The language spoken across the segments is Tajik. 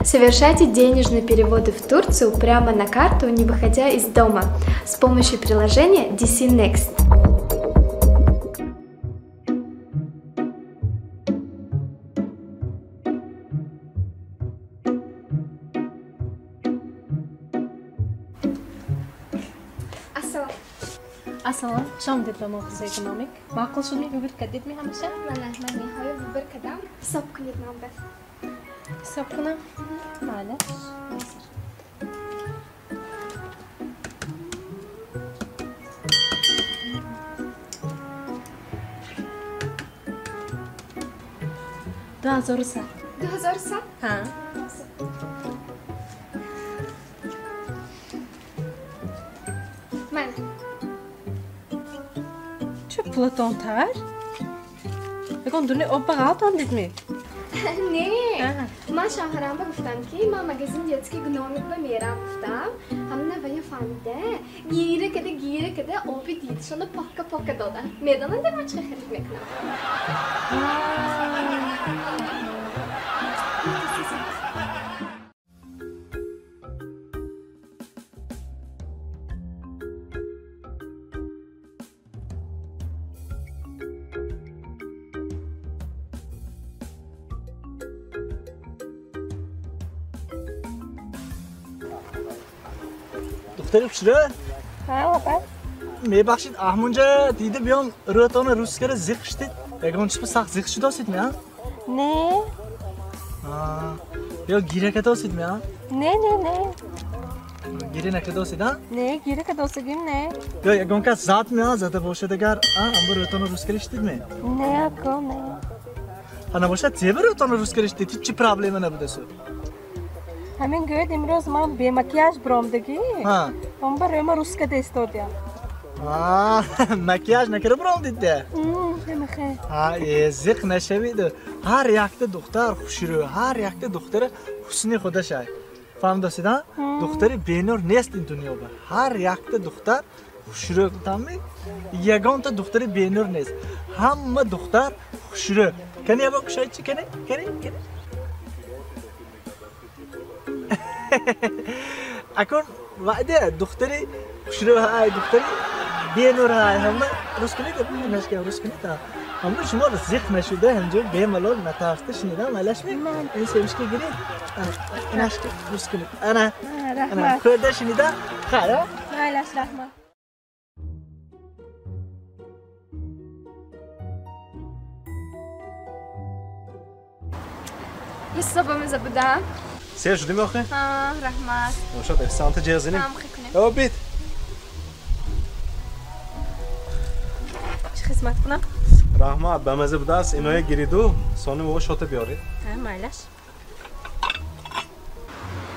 Совершайте денежные переводы в Турцию прямо на карту, не выходя из дома, с помощью приложения DC Next. Aslan, شلون بديت بموقف ايكونوميك؟ معقول شو اللي كديت مي همشه؟ Mana nihayet berkadam hesap kılmam bas. Sapkına. معلش. ده زور ساعة. 2000 sat. Ha. Mana. Çö Platon tar? بگم دونه آب بغلت آمدید می؟ نه من شوهرم گفتم که من مگزین دیتی که گناهی به میرم گفتم همه ویا فهمیده گیره کده آبی دیدشون پاکه دادن میدانن ده من چه خرید میکنم دختری خوشره؟ ها بابا میبخشید احمونجا دیده بیام روتان روز کرده زیخ شدید یکان چیز سخت زیخ شده هستید میان؟ نه یا گیره کده هستید میان؟ نه گیره نکده هستید ها؟ نه گیره که دوستگیم نه یا یکان که ذات میان زده باشه دگر امبر روتان روز کرده شدید می؟ نه اکو نه ها نباشد زیبر روتان روز کرده شدید چی پرابلم نبوده سو؟ همین گوید امروز من به مکیاج برامدگی من برای ما روز کده استودیم مکیاج نکره برام دیده؟ نمیخه زیخ نشوید هر یک دختر خوشرو هر یک دختر حسنی خودش های فهم دستید ها؟ دختری بینور نیست این دنیا با هر یک دختر خوشرو تامی یگان تا دختری بینور نیست همه دختر خوشرو کنی ابا کشای چی کنی؟ اکن وعده دختری خوشرو های دختری بینور های همه روز کنید نشکه روز کنید همه شما زیخ نشده همجور به ملال نتافته شنیدم علش می این سیمش که گیرید نشکه روز کنید انا خورده شنیدم خرا علش رحمه حسابımıza bu da سیر شدی می آخه؟ رحمت شاید احسان تا جهازی نیم او بید چه خدمت کنم؟ رحمت به مزه بوده است اینو گیریدو سانی بابا شاته بیارید معلش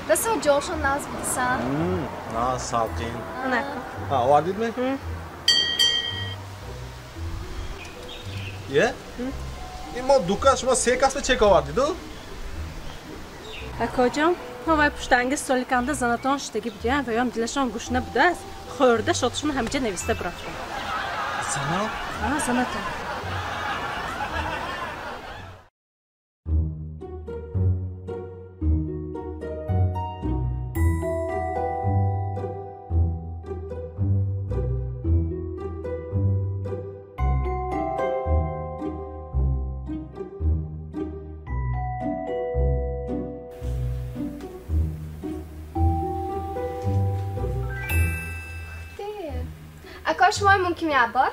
Nasıl جاشون ناز بودیسن؟ نه ساقین نکن آوردید می؟ یه؟ این ما دوکه شما سه کس به چک آوردیدو؟ اکاجام ما وای پشتنگ سالیکنده زناتان شدگی بودیم و یا هم دلشان گوشنه بوده است خورده شدشون همجا نویسته برفتم زنا؟ زناتان اکاش مای ممکن میابار؟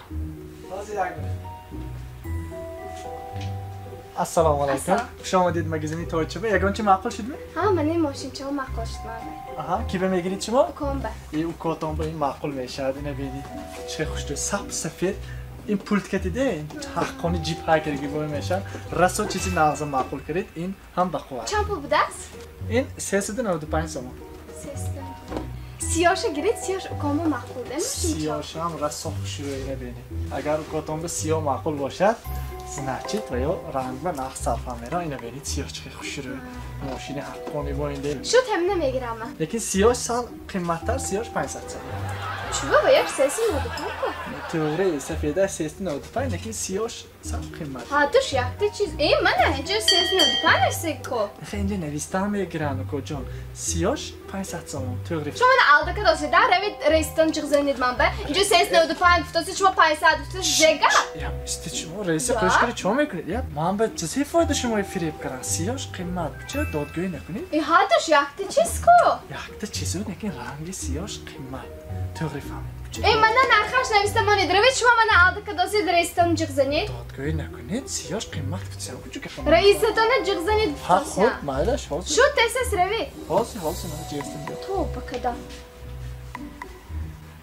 السلام علیکم خوش آمدید مگزینی توچه به یگان چی معقول شد می؟ من این ماشین چه معقول شد من کی به میگیرید شما؟ کامبه این کوتام با این معقول میشه اینو ببینید چه خوش تو سفید این پولت کتیده این حقانی جیب هکرگی با میشن رسو چیزی نازم معقول کرید این هم بخواه چند پول بوده است؟ این 395 تومان سیاهش گرید سیاهش کامو معقول داریم سیاهش هم رسو خوشی رو اینه بینید اگر کوتام به سیاه معقول باشد значит و رنگ و نقص صرفا میره اینو ببینید سیاه چه خوشی رو ماشین حقانی با این دل شو تمنه میگیرم من لیکن سیاهش سال قیمت‌تر سیاهش 500 چوبه باید سیاسی نودپای توره سفیده 395 لیکن سیاهش Saf qiymat. Haduş yaktı çiz. Mana hece sesini ödüpanesi ko. Endi nevistam ekranı kocan. Siyoş 500 so'm. To'g'ri. Şu mana aldı kadar da revit reistan çıkzan edmem be. Hece sesini ödüpan tutusu şu paysa tutusu jega. Ya işte şu reisi qo'shgiri cho'mak. Ya men bir chizib foyda shimo firib qaran. Siyoş qiymat. Chira dodgo'y nakunid. Haduş yaktı çiz ko. Yakda chizuv lekin rangi siyoş qiymat. To'g'ri fahmid. Mana narxash nevistam on edi. Revit şu mana aldı kadar da reistan çıkzan ed. Dodgo'y nakunid. Siyoş qiymat bitsa kuchuk qiymat. Reisatona çıkzan ed. Ha, xo'p, mayli, hozir. Şu teses revit. Hozir mana jestim. To'ba kadar.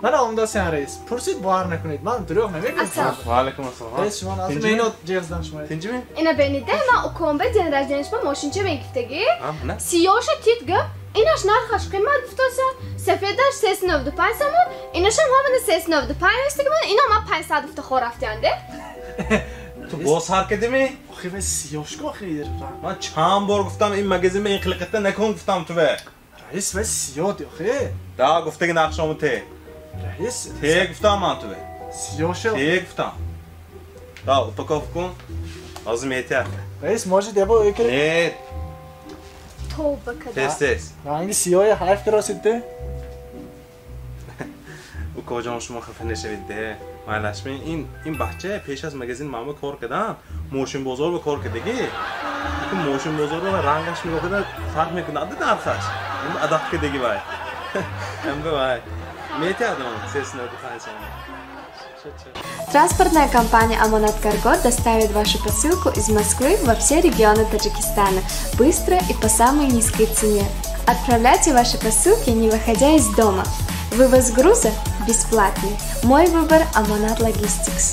Mana unda sen reis. Pursid bor nakunid. Men duruq nima Assalom. Va alaykum assalom. Reis shuma hozir meni jestdan shuma. Tinchmi? Ina beni de ma o kombe den rajdanishma moshincha bengiftagi. Ha, mana. Siyosha titga inash narxash qiymat tutosa safedash sesini ovdi paysamon inasham hamini sesini ovdi paystig man ina ma paysadifta xoraftande. Tu boz hareketimi? Oxi ben siyoshga xeyr. من چند بار گفتم این مگزین به این خلقت نکن گفتم تو به Reis ve siyod oxi. دا گفته که نقشامو ته Reis ته گفتم من تو به siyosha. ته گفتم دا اتاقاف کن لازم yeter Reis moji debo ekre. نه Toba kadar. test test Hangi siyoya harf kirasidde? او کجا شما خفه نشوید ده مالشمی این بچه پیش از مگزین ماما کار کردن موشن بازار به کار کردگی این موشن بازار رو رنگش میگه فرق میکنه عدد نرخش این عدد کردگی باید هم به باید میتی آدم سیس نبود خانسان Транспортная компания Аманат Карго доставит вашу посылку из Москвы во все регионы Таджикистана быстро и по самой низкой цене. Отправляйте ваши посылки, не выходя из дома. Вывоз груза бесплатный. Мой выбор Аманат Логистикс.